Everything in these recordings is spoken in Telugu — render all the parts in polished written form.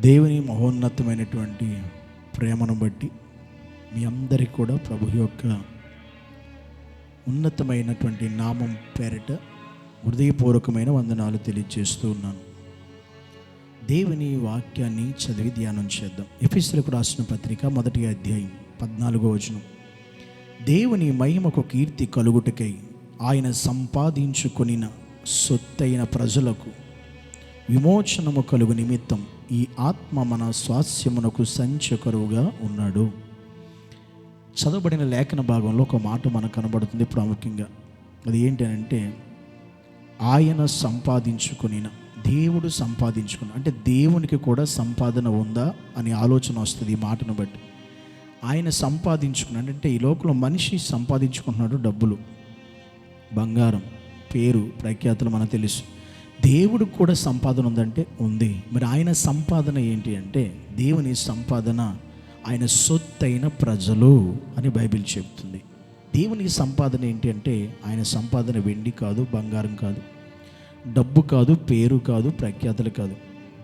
దేవుని మహోన్నతమైనటువంటి ప్రేమను బట్టి మీ అందరికీ కూడా ప్రభు యొక్క ఉన్నతమైనటువంటి నామం పేరిట హృదయపూర్వకమైన వందనాలు తెలియజేస్తూ ఉన్నాను. దేవుని వాక్యాన్ని చదివి ధ్యానం చేద్దాం. ఎఫెసీయులకు రాసిన పత్రిక 1వ అధ్యాయం 14వ వచనం. దేవుని మహిమకు కీర్తి కలుగుటకై ఆయన సంపాదించుకొనిన సొత్తైన ప్రజలకు విమోచనము కలుగు నిమిత్తం ఈ ఆత్మ మన స్వాస్యమునకు సంచకరువుగా ఉన్నాడు. చదవబడిన లేఖన భాగంలో ఒక మాట మనకు కనబడుతుంది ప్రాముఖ్యంగా. అది ఏంటంటే ఆయన సంపాదించుకొనిన, దేవుడు సంపాదించుకున్న, అంటే దేవునికి కూడా సంపాదన ఉందా అని ఆలోచన వస్తుంది ఈ మాటను బట్టి. ఆయన సంపాదించుకున్నాడు అంటే ఈ లోకంలో మనిషి సంపాదించుకుంటున్నాడు డబ్బులు, బంగారం, పేరు, ప్రఖ్యాతులు మనకు తెలుసు. దేవుడు కూడా సంపాదన ఉందంటే ఉంది. మరి ఆయన సంపాదన ఏంటి అంటే దేవుని సంపాదన ఆయన సొత్తైన ప్రజలు అని బైబిల్ చెప్తుంది. దేవుని సంపాదన ఏంటి అంటే ఆయన సంపాదన వెండి కాదు, బంగారం కాదు, డబ్బు కాదు, పేరు కాదు, ప్రఖ్యాతులు కాదు.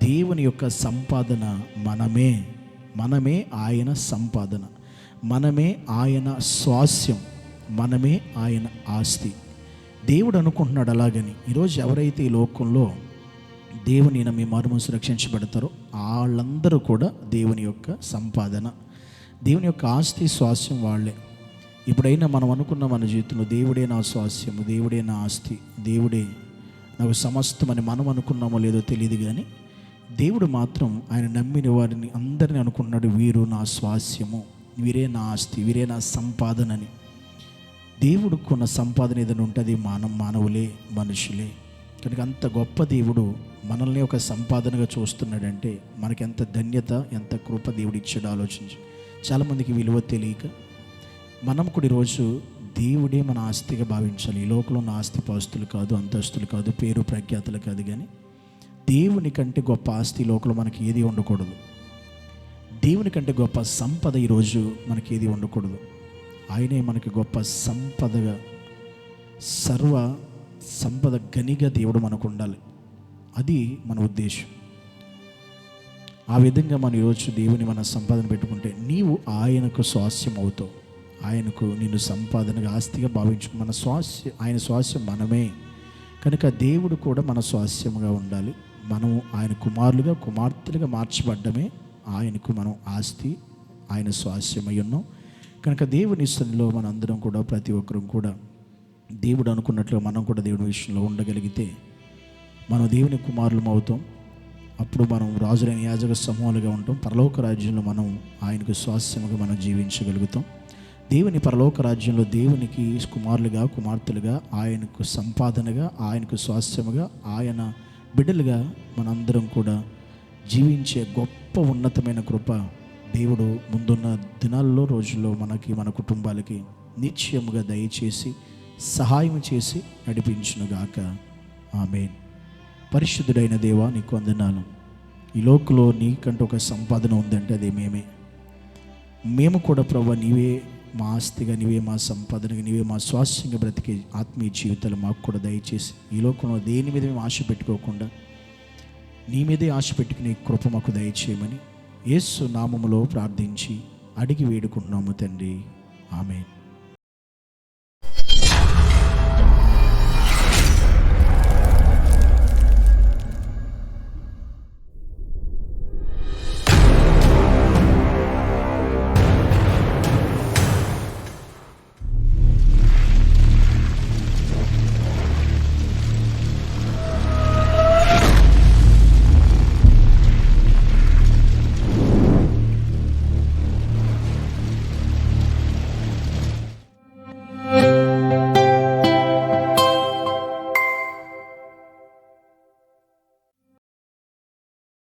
దేవుని యొక్క సంపాదన మనమే ఆయన సంపాదన, మనమే ఆయన స్వాస్యం, మనమే ఆయన ఆస్తి. దేవుడు అనుకుంటున్నాడు అలాగని. ఈరోజు ఎవరైతే ఈ లోకంలో దేవుని నమ్మి మారుమనసు రక్షించబడతారో వాళ్ళందరూ కూడా దేవుని యొక్క సంపాదన, దేవుని యొక్క ఆస్తి, స్వాస్యం వాళ్ళే. ఇప్పుడైనా మనం అనుకున్న మన జీవితంలో దేవుడే నా స్వాస్యము, దేవుడే నా ఆస్తి, దేవుడే నాకు సమస్తమని మనం అనుకున్నామో లేదో తెలియదు, కానీ దేవుడు మాత్రం ఆయన నమ్మిన వారిని అందరినీ అనుకుంటున్నాడు, వీరు నా స్వాస్యము, వీరే నా ఆస్తి, వీరే నా సంపాదనని. దేవుడికి ఉన్న సంపాదన ఏదైనా ఉంటుంది మానవులే, మనుషులే. కనుక అంత గొప్ప దేవుడు మనల్ని ఒక సంపాదనగా చూస్తున్నాడంటే మనకి ఎంత ధన్యత, ఎంత కృప దేవుడు ఇచ్చాడు ఆలోచించి. చాలామందికి విలువ తెలియక మనం కూడా ఈరోజు దేవుడే మన ఆస్తిగా భావించాలి. ఈ లోకంలో ఉన్న ఆస్తి పాస్తులు కాదు, అంతస్తులు కాదు, పేరు ప్రఖ్యాతులు కాదు, కానీ దేవుని కంటే గొప్ప ఆస్తి లోకంలో మనకి ఏది ఉండకూడదు. దేవుని కంటే గొప్ప సంపద ఈరోజు మనకి ఏది ఉండకూడదు. ఆయనే మనకి గొప్ప సంపదగా, సర్వ సంపద గనిగా దేవుడు మనకు ఉండాలి. అది మన ఉద్దేశం. ఆ విధంగా మనం ఈరోజు దేవుని మన సంపాదన పెట్టుకుంటే నీవు ఆయనకు స్వాస్యం అవుతావు. ఆయనకు నిన్ను సంపాదనగా, ఆస్తిగా భావించు. మన స్వాస్యం, ఆయన స్వాస్యం మనమే. కనుక దేవుడు కూడా మన స్వాస్యముగా ఉండాలి. మనము ఆయన కుమారులుగా, కుమార్తెలుగా మార్చబడ్డమే ఆయనకు మనం ఆస్తి, ఆయన స్వాస్యమై ఉన్నాం. కనుక దేవుని సన్నిధిలో మనందరం కూడా, ప్రతి ఒక్కరం కూడా దేవుడు అనుకున్నట్లుగా మనం కూడా దేవుని విషయంలో ఉండగలిగితే మనం దేవుని కుమారులం అవుతాం. అప్పుడు మనం రాజులైన యాజక సమూహాలుగా ఉంటాం. పరలోక రాజ్యంలో మనం ఆయనకు స్వాస్యముగా మనం జీవించగలుగుతాం. దేవుని పరలోక రాజ్యంలో దేవునికి కుమారులుగా, కుమార్తెలుగా, ఆయనకు సంపాదనగా, ఆయనకు స్వాస్యముగా, ఆయన బిడ్డలుగా మనందరం కూడా జీవించే గొప్ప ఉన్నతమైన కృప దేవుడు ముందున్న దినాల్లో, రోజుల్లో మనకి, మన కుటుంబాలకి నిశ్చయముగా దయచేసి సహాయం చేసి నడిపించునుగాక. ఆమేన్. పరిశుద్ధుడైన దేవా, నీకు వందనాలు. ఈ లోకంలో నీకంటూ ఒక సంపాదన ఉందంటే అది మేము కూడా ప్రభువా, నీవే మా ఆస్తిగా, నీవే మా సంపాదనగా, నీవే మా స్వాస్యంగా బ్రతికే ఆత్మీయ జీవితాలు మాకు కూడా దయచేసి ఈ లోకంలో దేని మీద మేము ఆశ పెట్టుకోకుండా నీ మీదే ఆశ పెట్టుకునే కృప మాకు దయచేయమని యేసు నామములో ప్రార్థించి అడిగి వేడుకుంటున్నాము తండ్రి. ఆమేన్.